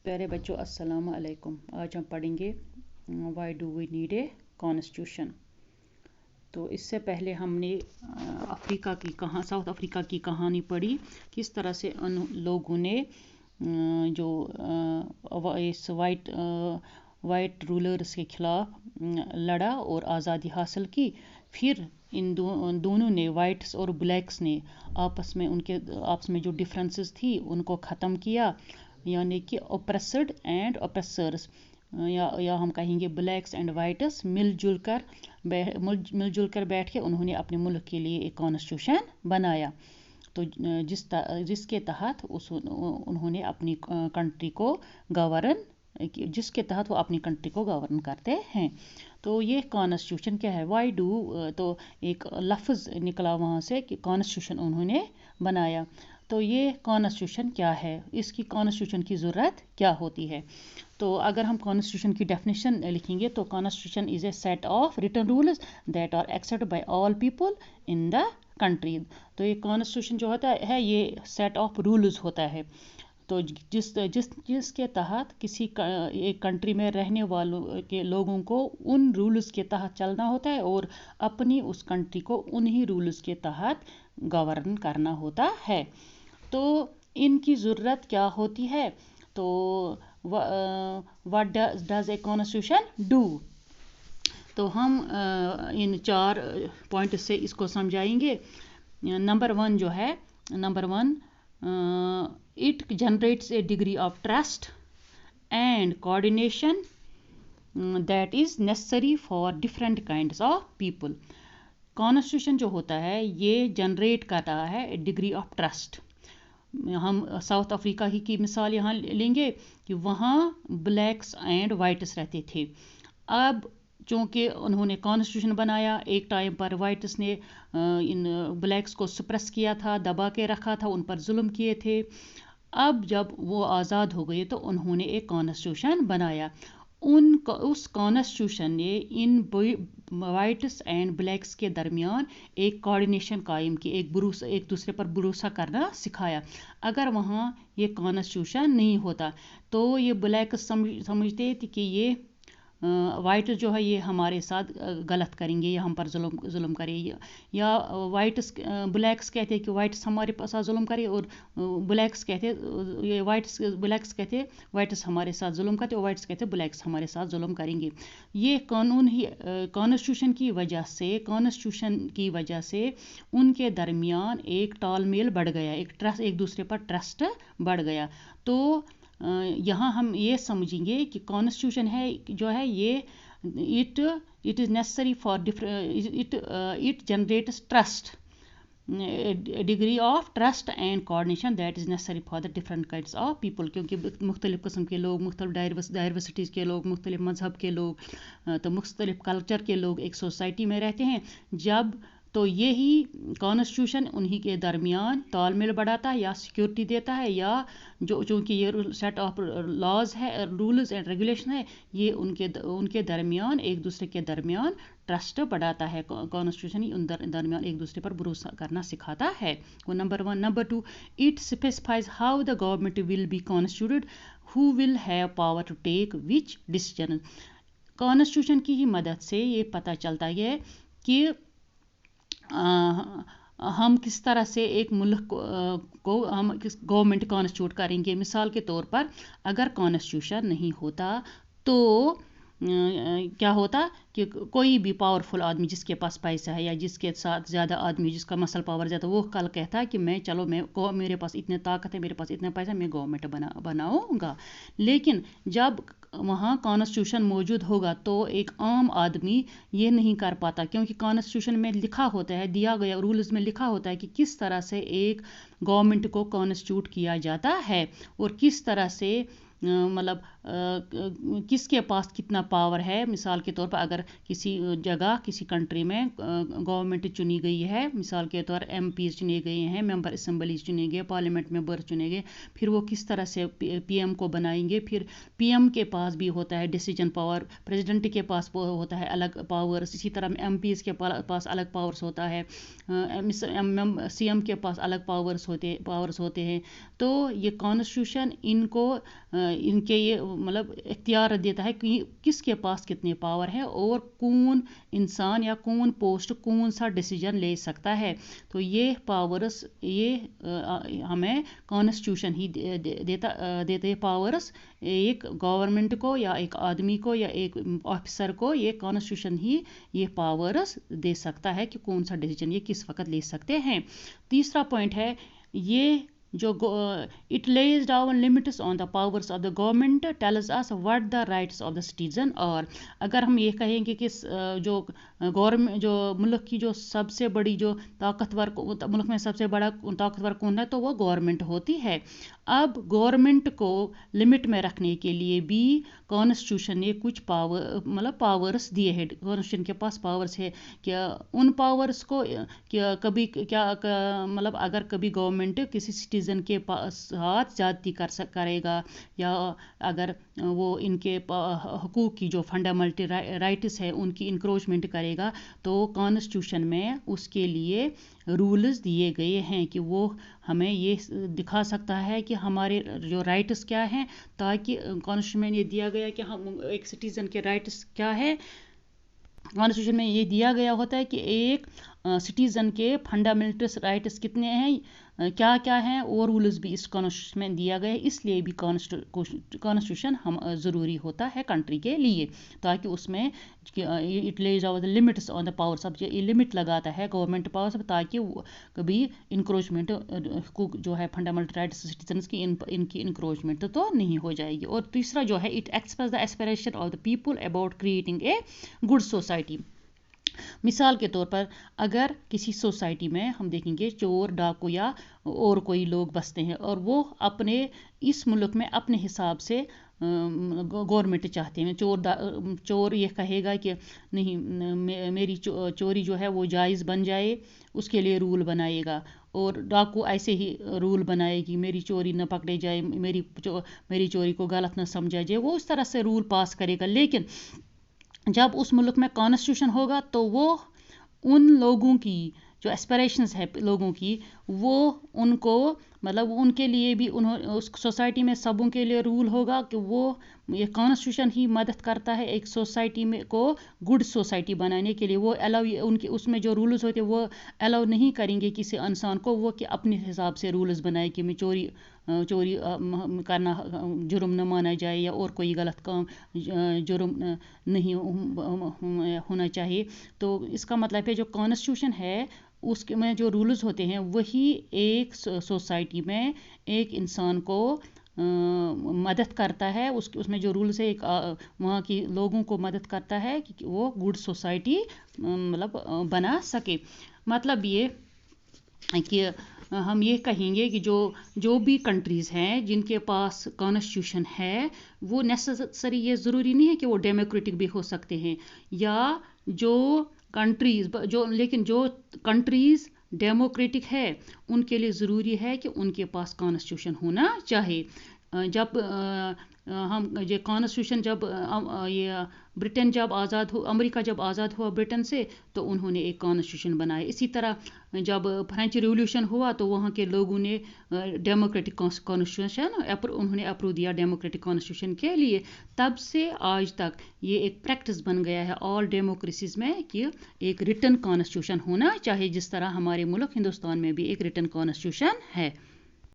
प्यारे बच्चों अस्सलाम वालेकुम। आज हम पढ़ेंगे why do we need a constitution. तो इससे पहले हमने साउथ अफ्रीका की कहानी पढ़ी, किस तरह से उन लोगों ने जो इस वाइट रूलर्स के खिलाफ लड़ा और आज़ादी हासिल की। फिर इन दोनों ने, वाइट्स और ब्लैक्स ने, आपस में जो डिफरेंसेस थी उनको ख़त्म किया, यानी कि ओप्रेस्ड एंड ओप्रेसर्स, या हम कहेंगे ब्लैक्स एंड वाइट्स मिलजुल कर बैठ के उन्होंने अपने मुल्क के लिए एक कॉन्स्टिट्यूशन बनाया। तो जिसके तहत उन्होंने अपनी कंट्री को गवर्न करते हैं। तो ये कॉन्स्टिट्यूशन क्या है? वाई डू, तो एक लफ्ज़ निकला वहाँ से कि कॉन्स्टिट्यूशन उन्होंने बनाया। तो ये कॉन्स्टिट्यूशन क्या है, इसकी कॉन्स्टिट्यूशन की ज़रूरत क्या होती है? तो अगर हम कॉन्स्टिट्यूशन की डेफिनेशन लिखेंगे तो constitution is a set of written rules that are accepted by all people in the country. तो ये कॉन्स्टिट्यूशन जो होता है ये सेट ऑफ रूल्स होता है, तो जिसके तहत किसी एक कंट्री में रहने वालों के लोगों को उन रूल्स के तहत चलना होता है और अपनी उस कंट्री को उन्हीं रूल्स के तहत गवर्न करना होता है। तो इनकी ज़रूरत क्या होती है? तो what does a constitution do? तो हम इन 4 पॉइंट से इसको समझाएंगे। Number 1 it generates a degree of trust and coordination that is necessary for different kinds of people. Constitution जो होता है ये जनरेट कर रहा है डिग्री ऑफ ट्रस्ट। हम साउथ अफ्रीका की मिसाल यहाँ लेंगे कि वहाँ ब्लैक्स एंड वाइट्स रहते थे। अब चूँकि उन्होंने कॉन्स्टिट्यूशन बनाया, एक टाइम पर वाइट्स ने इन ब्लैक्स को सप्रेस किया था, दबा के रखा था, उन पर जुल्म किए थे। अब जब वो आज़ाद हो गए तो उन्होंने एक कॉन्स्टिट्यूशन बनाया। उस कॉन्स्टिट्यूशन ने इन वाइट्स एंड ब्लैक्स के दरमियान एक कोऑर्डिनेशन कायम की, एक दूसरे पर भरोसा करना सिखाया। अगर वहाँ ये कॉन्स्टिट्यूशन नहीं होता तो ये ब्लैक्स समझते थे कि ये वाइट जो है ये हमारे साथ गलत करेंगे या हम पर जुल्म करेंगे, या ब्लैक्स कहते हैं कि वाइट्स हमारे साथ जुल्म करे, और ब्लैक्स कहते वाइट्स हमारे साथ जुल्म करते, और वाइट्स कहते ब्लैक्स हमारे साथ जुल्म करेंगे। ये कानून ही कॉन्स्टिट्यूशन की वजह से उनके दरमियान एक तालमेल बढ़ गया, एक दूसरे पर ट्रस्ट बढ़ गया। तो यहाँ हम ये समझेंगे कि कॉन्स्टिट्यूशन है जो है ये it is necessary for it generates trust, degree of trust and coordination that is necessary for the different kinds of people. क्योंकि मुख्तलिफ़ किस्म के लोग, मुख्तलिफ़ डाइवर्सिटीज़ के लोग, मुख्तलिफ़ मज़हब के लोग, तो मुख्तलिफ़ कल्चर के लोग एक सोसाइटी में रहते हैं। जब तो यही कॉन्स्टिट्यूशन उन्हीं के दरमियान तालमेल बढ़ाता है या सिक्योरिटी देता है, या चूँकि ये सेट ऑफ लॉज है, रूल्स एंड रेगुलेशन है, ये उनके दरमियान, एक दूसरे के दरमियान ट्रस्ट बढ़ाता है। कॉन्स्टिट्यूशन ही उन दरमियान एक दूसरे पर भरोसा करना सिखाता है। वो number 1। Number 2, it specifies how the government will be constituted, who will have power to take which decision. Constitution की ही मदद से ये पता चलता है कि हम किस तरह से एक मुल्क को हम किस गवर्नमेंट कॉन्स्टिट्यूट करेंगे। मिसाल के तौर पर अगर कॉन्स्टिट्यूशन नहीं होता तो क्या होता कि कोई भी पावरफुल आदमी जिसके पास पैसा है या जिसके साथ ज़्यादा आदमी जिसका मसल पावर ज़्यादा, वो कल कहता है कि मेरे पास इतनी ताकत है, मेरे पास इतना पैसा, मैं गवर्नमेंट बनाऊंगा। लेकिन जब वहाँ कॉन्स्टिट्यूशन मौजूद होगा तो एक आम आदमी ये नहीं कर पाता, क्योंकि कॉन्स्टिट्यूशन में लिखा होता है, दिया गया रूल्स में लिखा होता है कि किस तरह से एक गवर्नमेंट को कॉन्स्टिट्यूट किया जाता है और किस तरह से किसके पास कितना पावर है। मिसाल के तौर पर अगर किसी जगह किसी कंट्री में गवर्नमेंट चुनी गई है, मिसाल के तौर MPs चुने गए हैं, मेंबर असेंबलीज चुने गए, पार्लियामेंट मेंबर चुने गए, फिर वो किस तरह से PM को बनाएंगे। फिर PM के पास भी होता है डिसीजन पावर, प्रेसिडेंट के पास होता है अलग पावर्स, इसी तरह MPs के पास अलग पावर्स होता है, CM के पास अलग पावर्स होते हैं। तो ये कॉन्स्टिट्यूशन इनके ये मतलब इख्तियार देता है कि किसके पास कितने पावर है और कौन इंसान या कौन पोस्ट कौन सा डिसीजन ले सकता है। तो ये पावर्स हमें कॉन्स्टिट्यूशन ही देते पावर्स, एक गवर्नमेंट को या एक आदमी को या एक ऑफिसर को ये कॉन्स्टिट्यूशन ही ये पावर्स दे सकता है कि कौन सा डिसीजन ये किस वक्त ले सकते हैं। तीसरा पॉइंट है ये जो it lays down limits on the powers of the government, tells us what the rights of the citizen are। अगर हम ये कहेंगे कि जो गवर्नमेंट जो मुल्क की जो सबसे बड़ी जो मुल्क में सबसे बड़ा ताकतवर कौन है, तो वो गवर्नमेंट होती है। अब गवर्नमेंट को लिमिट में रखने के लिए भी कॉन्स्टिट्यूशन ने कुछ पावर्स दिए हैं। कॉन्स्टिट्यूशन के पास पावर्स है क्या उन पावर्स को कभी अगर कभी गवर्नमेंट किसी सिटीजन के साथ ज्यादती करेगा या अगर वो इनके हुकूक की जो फंडामेंटल राइट्स है उनकी इंक्रोचमेंट करेगा, तो कॉन्स्टिट्यूशन में उसके लिए रूल्स दिए गए हैं कि वो हमें ये दिखा सकता है कि हमारे जो राइट्स क्या हैं, ताकि कॉन्स्टिट्यूशन में ये दिया गया कि हम एक सिटीजन के राइट्स क्या है। कॉन्स्टिट्यूशन में ये दिया गया होता है कि एक सिटीजन के फंडामेंटल राइट्स कितने हैं, क्या क्या हैं, और रूल्स भी इस कॉन्स्टिट्यूशन में दिया गया है। इसलिए भी कॉन्स्टिट्यूशन हम ज़रूरी होता है कंट्री के लिए, ताकि उसमें it Lay's out the limits on the powers. अब ये लिमिट लगाता है गवर्नमेंट पावर्स, ताकि कभी इंक्रोचमेंट जो है फंडामेंटल राइट्स सिटीजन्स की इनकी इंक्रोचमेंट तो नहीं हो जाएगी। और तीसरा जो है it express the aspiration of the people about creating a good society. मिसाल के तौर पर अगर किसी सोसाइटी में हम देखेंगे चोर डाकू या और कोई लोग बसते हैं और वो अपने इस मुल्क में अपने हिसाब से गवर्नमेंट चाहते हैं, चोर ये कहेगा कि नहीं मेरी चोरी जो है वो जायज़ बन जाए, उसके लिए रूल बनाएगा। और डाकू ऐसे ही रूल बनाएगी मेरी चोरी न पकड़े जाए, मेरी चोरी को गलत न समझा जाए, वो उस तरह से रूल पास करेगा। लेकिन जब उस मुल्क में कॉन्स्टिट्यूशन होगा तो वो उन लोगों की जो एस्पिरेशंस है लोगों की, वो उनको उनके लिए भी उस सोसाइटी में सबों के लिए रूल होगा कि वो ये कॉन्स्टिट्यूशन ही मदद करता है एक सोसाइटी में को गुड सोसाइटी बनाने के लिए। वो अलाउ उनके उसमें जो रूल्स होते हैं वो अलाउ नहीं करेंगे किसी इंसान को वो कि अपने हिसाब से रूल्स बनाए कि मैं चोरी करना जुर्म न माना जाए या और कोई गलत काम जुर्म नहीं होना चाहिए। तो इसका मतलब है जो कॉन्स्टिट्यूशन है उसके में जो रूल्स होते हैं वही एक सोसाइटी में एक इंसान को मदद करता है, उसमें जो रूल्स है एक वहाँ की लोगों को मदद करता है कि वो गुड सोसाइटी बना सके। मतलब ये कि हम ये कहेंगे कि जो भी कंट्रीज़ हैं जिनके पास कॉन्स्टिट्यूशन है वो नेसेसरी ये ज़रूरी नहीं है कि वो डेमोक्रेटिक भी हो सकते हैं, या जो कंट्रीज़ डेमोक्रेटिक है उनके लिए ज़रूरी है कि उनके पास कॉन्स्टिट्यूशन होना चाहिए। जब हम ये कॉन्स्टिट्यूशन जब ये ब्रिटेन जब आज़ाद हो अमेरिका जब आज़ाद हुआ ब्रिटेन से तो उन्होंने एक कॉन्स्टिट्यूशन बनाया। इसी तरह जब फ्रेंच रिवॉल्यूशन हुआ तो वहाँ के लोगों ने डेमोक्रेटिक कॉन्स्टिट्यूशन उन्होंने अप्रूव दिया डेमोक्रेटिक कॉन्स्टिट्यूशन के लिए। तब से आज तक ये एक प्रैक्टिस बन गया है ऑल डेमोक्रेसीज में कि एक रिटन कॉन्स्टिट्यूशन होना चाहिए, जिस तरह हमारे मुल्क हिंदुस्तान में भी एक रिटन कॉन्स्टिट्यूशन है।